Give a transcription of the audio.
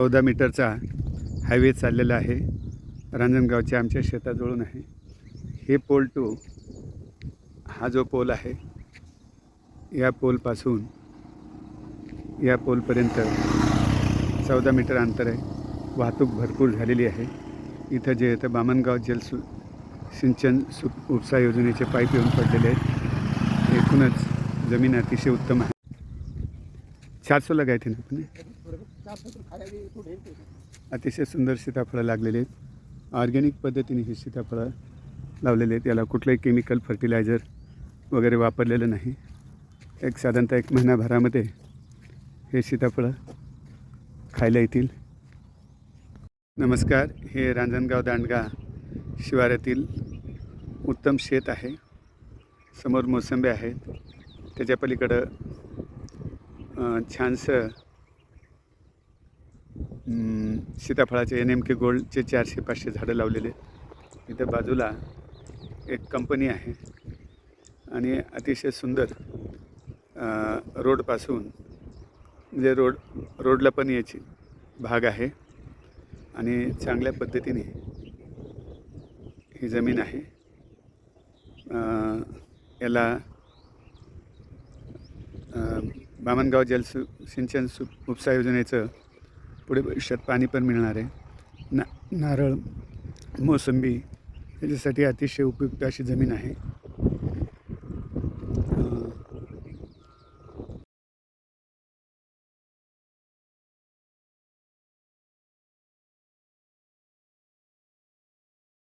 14 मीटरचा हायवे चाललेला आहे. रांजणगावच्या आमच्या शेताजवळून आहे. हे पोल टू हा जो पोल आहे, या पोलपासून या पोलपर्यंत 14 मीटर अंतर आहे. वाहतूक भरपूर झालेली आहे. इथं जे येतं बामणगाव सिंचन उपसा योजनेचे पाईप येऊन पडलेले आहेत. एकूणच जमीन अतिशय उत्तम आहे. 400 लगाए थे ना अपने. अतिशय सुंदर सीताफळं लागलेले आहेत. ऑर्गॅनिक पद्धतीने ही सीताफळं लावलेले आहेत. याला कुठलंही केमिकल फर्टिलायझर वगैरे वापरलेलं नाही. साधारणतः 1 महिनाभरामध्ये हे सीताफळं खायला येतील. नमस्कार. हे रांजणगाव दांडगा शिवारातील उत्तम शेत आहे. समोर मोसंबी आहेत. त्याच्या पलीकडं छानसं सीताफळाचे नेमके गोल्डचे 400-500 झाडं लावलेले आहेत. इथं बाजूला एक कंपनी आहे आणि अतिशय सुंदर रोडपासून म्हणजे रोडला पण याची भाग आहे आणि चांगल्या पद्धतीने ही जमीन आहे. याला बामणगाव सिंचन उपसा योजनेचं पुढे भविष्यात पाणी पण मिळणार आहे. नारळ, मोसंबी याच्यासाठी अतिशय उपयुक्त अशी जमीन आहे.